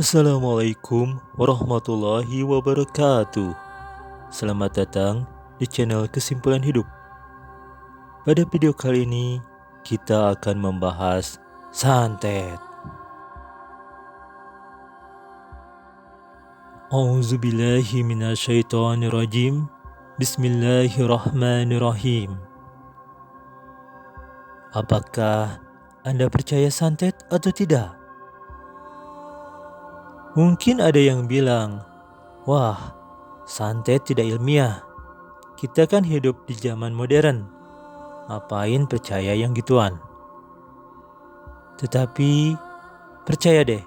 Assalamualaikum warahmatullahi wabarakatuh. Selamat datang di channel Kesimpulan Hidup. Pada video kali ini kita akan membahas santet. A'udzubillahi minasyaitonirrajim. Bismillahirrahmanirrahim. Apakah Anda percaya santet atau tidak? Mungkin ada yang bilang, wah, santet tidak ilmiah. Kita kan hidup di zaman modern. Ngapain percaya yang gituan? Tetapi percaya deh,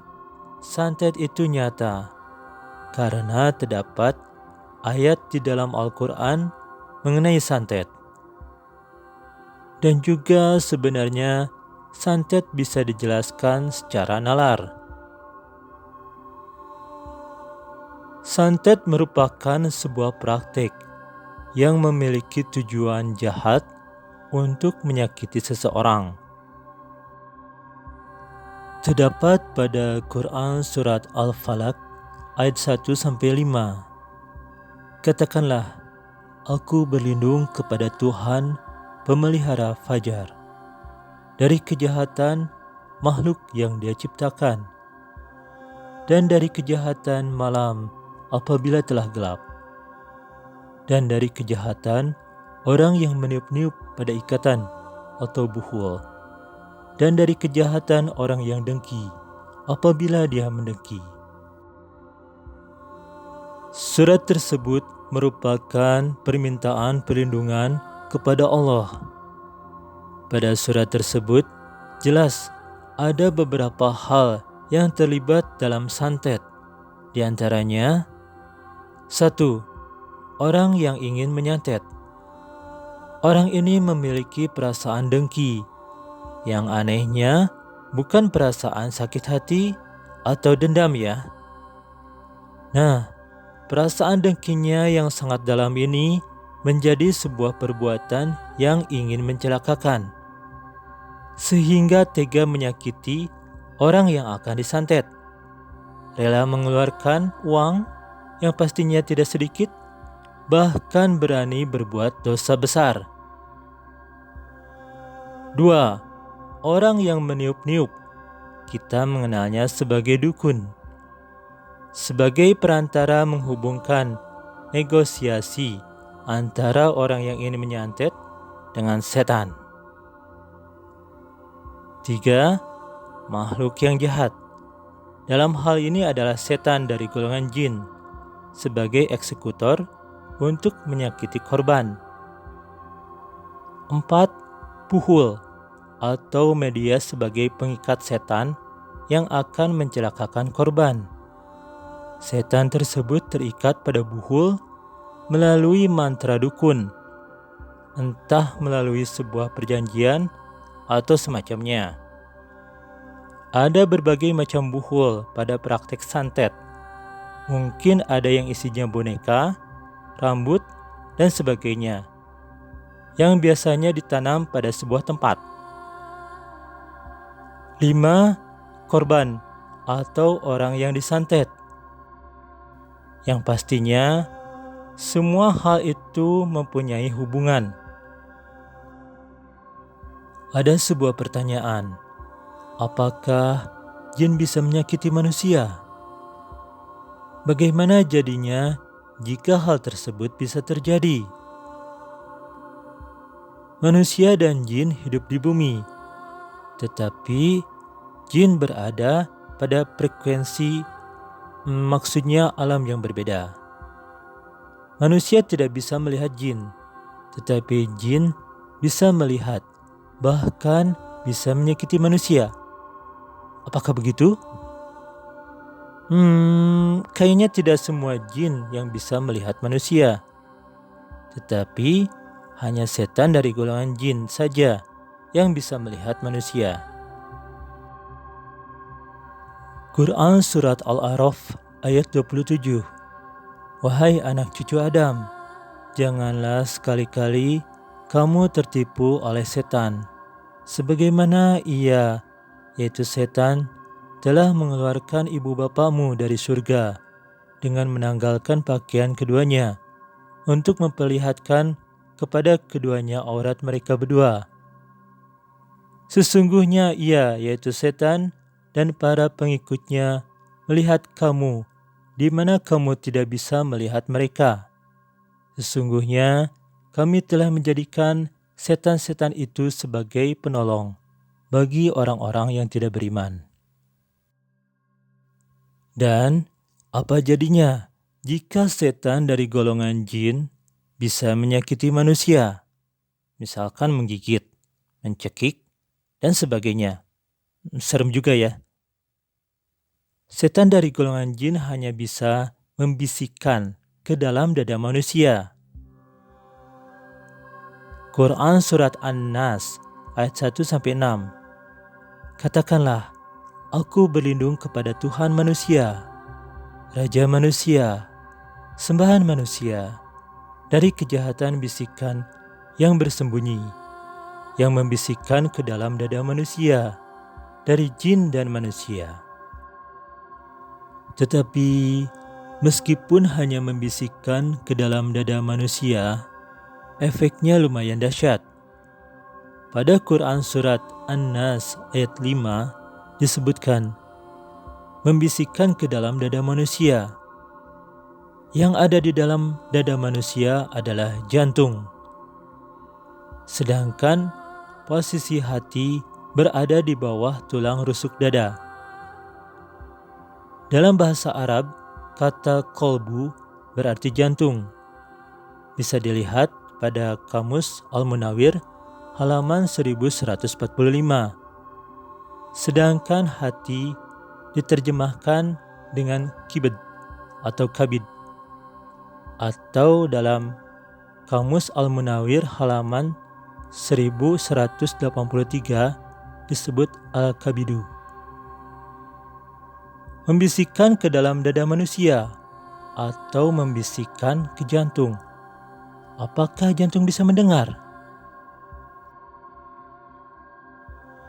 santet itu nyata. Karena terdapat ayat di dalam Al-Quran mengenai santet. Dan juga sebenarnya santet bisa dijelaskan secara nalar. Santet merupakan sebuah praktik yang memiliki tujuan jahat untuk menyakiti seseorang. Terdapat pada Quran Surat Al-Falaq ayat 1-5. Katakanlah, aku berlindung kepada Tuhan pemelihara fajar, dari kejahatan makhluk yang Dia ciptakan, dan dari kejahatan malam apabila telah gelap, dan dari kejahatan orang yang meniup-niup pada ikatan atau buhul, dan dari kejahatan orang yang dengki apabila dia mendengki. Surat tersebut merupakan permintaan perlindungan kepada Allah. Pada surat tersebut jelas ada beberapa hal yang terlibat dalam santet. Di antaranya, 1. Orang yang ingin menyantet. Orang ini memiliki perasaan dengki. Yang anehnya bukan perasaan sakit hati atau dendam ya. Nah, perasaan dengkinya yang sangat dalam ini menjadi sebuah perbuatan yang ingin mencelakakan, sehingga tega menyakiti orang yang akan disantet. Rela mengeluarkan uang yang pastinya tidak sedikit, bahkan berani berbuat dosa besar. 2. Orang yang meniup-niup. Kita mengenalnya sebagai dukun. Sebagai perantara menghubungkan negosiasi antara orang yang ingin menyantet dengan setan. 3. Makhluk yang jahat. Dalam hal ini adalah setan dari golongan jin sebagai eksekutor untuk menyakiti korban. 4. Buhul atau media sebagai pengikat setan yang akan mencelakakan korban. Setan tersebut terikat pada buhul melalui mantra dukun, entah melalui sebuah perjanjian atau semacamnya. Ada berbagai macam buhul pada praktek santet. Mungkin ada yang isinya boneka, rambut, dan sebagainya, yang biasanya ditanam pada sebuah tempat. 5. Korban atau orang yang disantet. Yang pastinya, semua hal itu mempunyai hubungan. Ada sebuah pertanyaan, apakah jin bisa menyakiti manusia? Bagaimana jadinya jika hal tersebut bisa terjadi? Manusia dan jin hidup di bumi, tetapi jin berada pada frekuensi, maksudnya alam yang berbeda. Manusia tidak bisa melihat jin, tetapi jin bisa melihat, bahkan bisa menyakiti manusia. Apakah begitu? Kayaknya tidak semua jin yang bisa melihat manusia. Tetapi hanya setan dari golongan jin saja yang bisa melihat manusia. Quran Surat Al-A'raf ayat 27. Wahai anak cucu Adam, janganlah sekali-kali kamu tertipu oleh setan, sebagaimana ia, yaitu setan, telah mengeluarkan ibu bapamu dari surga dengan menanggalkan pakaian keduanya untuk memperlihatkan kepada keduanya aurat mereka berdua. Sesungguhnya ia, yaitu setan, dan para pengikutnya melihat kamu, di mana kamu tidak bisa melihat mereka. Sesungguhnya kami telah menjadikan setan-setan itu sebagai penolong bagi orang-orang yang tidak beriman. Dan apa jadinya jika setan dari golongan jin bisa menyakiti manusia? Misalkan menggigit, mencekik, dan sebagainya. Serem juga ya. Setan dari golongan jin hanya bisa membisikkan ke dalam dada manusia. Quran Surat An-Nas ayat 1-6. Katakanlah, aku berlindung kepada Tuhan manusia, Raja manusia, sembahan manusia, dari kejahatan bisikan yang bersembunyi, yang membisikkan ke dalam dada manusia, dari jin dan manusia. Tetapi meskipun hanya membisikkan ke dalam dada manusia, efeknya lumayan dahsyat. Pada Quran Surat An-Nas ayat 5 disebutkan, membisikkan ke dalam dada manusia. Yang ada di dalam dada manusia adalah jantung. Sedangkan posisi hati berada di bawah tulang rusuk dada. Dalam bahasa Arab, kata kolbu berarti jantung. Bisa dilihat pada Kamus Al-Munawwir halaman 1145. Sedangkan hati diterjemahkan dengan kibd atau kabid. Atau dalam Kamus Al-Munawwir halaman 1183 disebut al-kabidu. Membisikkan ke dalam dada manusia atau membisikkan ke jantung. Apakah jantung bisa mendengar?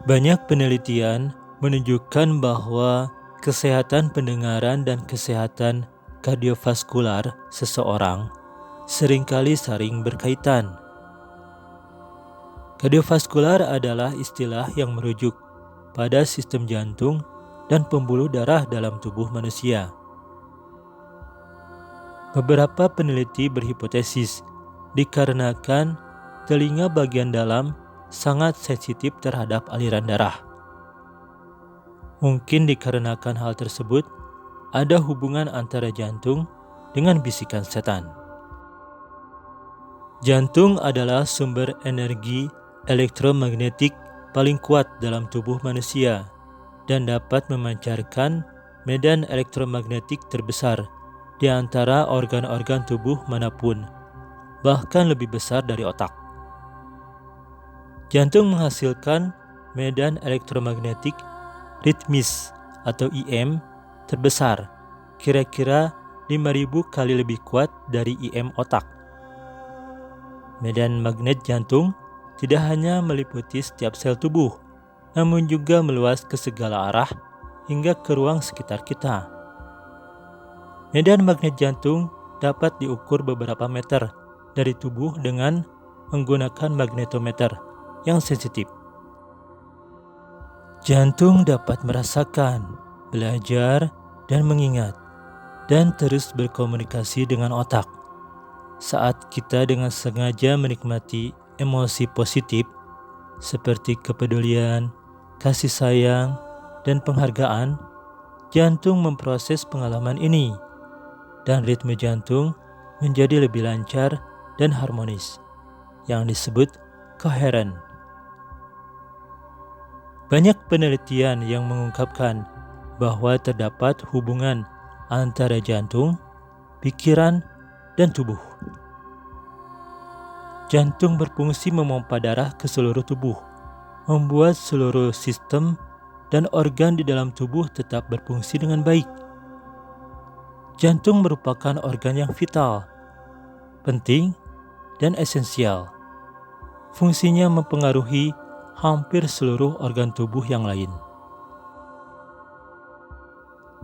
Banyak penelitian menunjukkan bahwa kesehatan pendengaran dan kesehatan kardiovaskular seseorang seringkali saling berkaitan. Kardiovaskular adalah istilah yang merujuk pada sistem jantung dan pembuluh darah dalam tubuh manusia. Beberapa peneliti berhipotesis dikarenakan telinga bagian dalam sangat sensitif terhadap aliran darah. Mungkin dikarenakan hal tersebut, ada hubungan antara jantung dengan bisikan setan. Jantung adalah sumber energi elektromagnetik paling kuat dalam tubuh manusia dan dapat memancarkan medan elektromagnetik terbesar di antara organ-organ tubuh manapun, bahkan lebih besar dari otak. Jantung menghasilkan medan elektromagnetik ritmis atau IM terbesar, kira-kira 5.000 kali lebih kuat dari IM otak. Medan magnet jantung tidak hanya meliputi setiap sel tubuh, namun juga meluas ke segala arah hingga ke ruang sekitar kita. Medan magnet jantung dapat diukur beberapa meter dari tubuh dengan menggunakan magnetometer yang sensitif. Jantung dapat merasakan, belajar, dan mengingat, dan terus berkomunikasi dengan otak. Saat kita dengan sengaja menikmati emosi positif seperti kepedulian, kasih sayang, dan penghargaan, jantung memproses pengalaman ini, dan ritme jantung menjadi lebih lancar dan harmonis, yang disebut koheren. Banyak penelitian yang mengungkapkan bahwa terdapat hubungan antara jantung, pikiran, dan tubuh. Jantung berfungsi memompa darah ke seluruh tubuh, membuat seluruh sistem dan organ di dalam tubuh tetap berfungsi dengan baik. Jantung merupakan organ yang vital, penting, dan esensial. Fungsinya mempengaruhi hampir seluruh organ tubuh yang lain.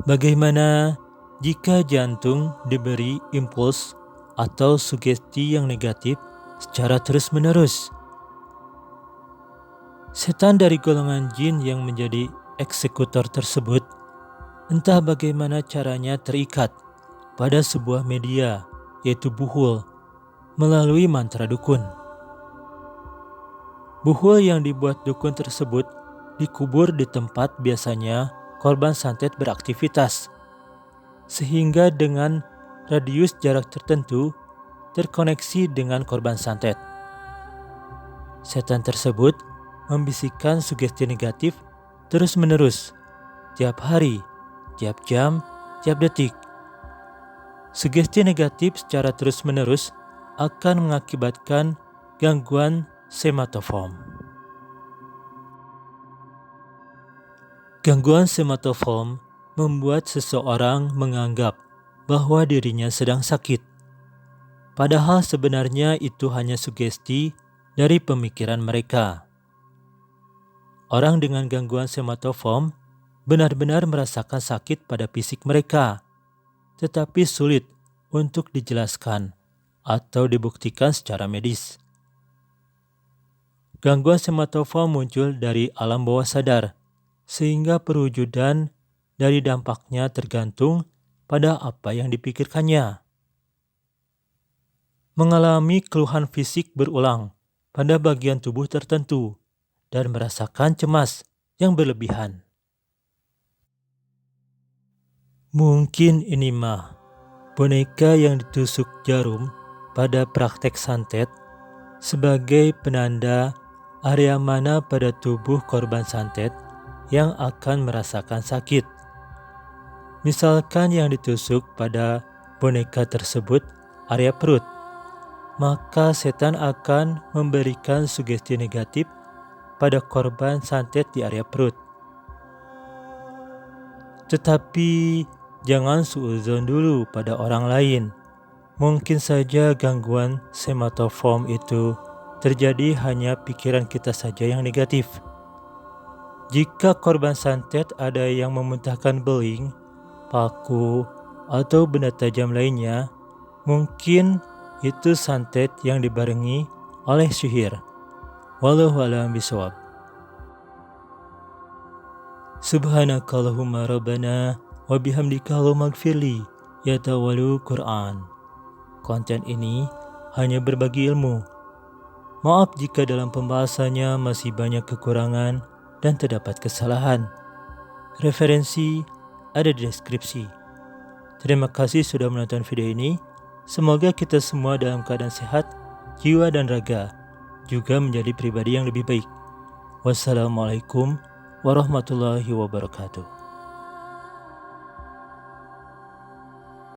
Bagaimana jika jantung diberi impuls atau sugesti yang negatif secara terus-menerus? Setan dari golongan jin yang menjadi eksekutor tersebut entah bagaimana caranya terikat pada sebuah media, yaitu buhul, melalui mantra dukun. Buhul yang dibuat dukun tersebut dikubur di tempat biasanya korban santet beraktivitas, sehingga dengan radius jarak tertentu terkoneksi dengan korban santet. Setan tersebut membisikkan sugesti negatif terus-menerus, tiap hari, tiap jam, tiap detik. Sugesti negatif secara terus-menerus akan mengakibatkan gangguan somatoform. Gangguan somatoform membuat seseorang menganggap bahwa dirinya sedang sakit. Padahal sebenarnya itu hanya sugesti dari pemikiran mereka. Orang dengan gangguan somatoform benar-benar merasakan sakit pada fisik mereka, tetapi sulit untuk dijelaskan atau dibuktikan secara medis. Gangguan somatoform muncul dari alam bawah sadar, sehingga perwujudan dari dampaknya tergantung pada apa yang dipikirkannya. Mengalami keluhan fisik berulang pada bagian tubuh tertentu dan merasakan cemas yang berlebihan. Mungkin ini mah boneka yang ditusuk jarum pada praktek santet sebagai penanda area mana pada tubuh korban santet yang akan merasakan sakit. Misalkan yang ditusuk pada boneka tersebut area perut, maka setan akan memberikan sugesti negatif pada korban santet di area perut. Tetapi jangan suudzon dulu pada orang lain. Mungkin saja gangguan somatoform itu terjadi hanya pikiran kita saja yang negatif. Jika korban santet ada yang memuntahkan beling, paku, atau benda tajam lainnya, mungkin itu santet yang dibarengi oleh sihir. Wallahu a'lam bishawab. Subhanakallahumma rabbana wa bihamdika Allahumma ighfirli ya tawalu Quran. Konten ini hanya berbagi ilmu. Maaf jika dalam pembahasannya masih banyak kekurangan dan terdapat kesalahan. Referensi ada di deskripsi. Terima kasih sudah menonton video ini. Semoga kita semua dalam keadaan sehat, jiwa dan raga, juga menjadi pribadi yang lebih baik. Wassalamualaikum warahmatullahi wabarakatuh.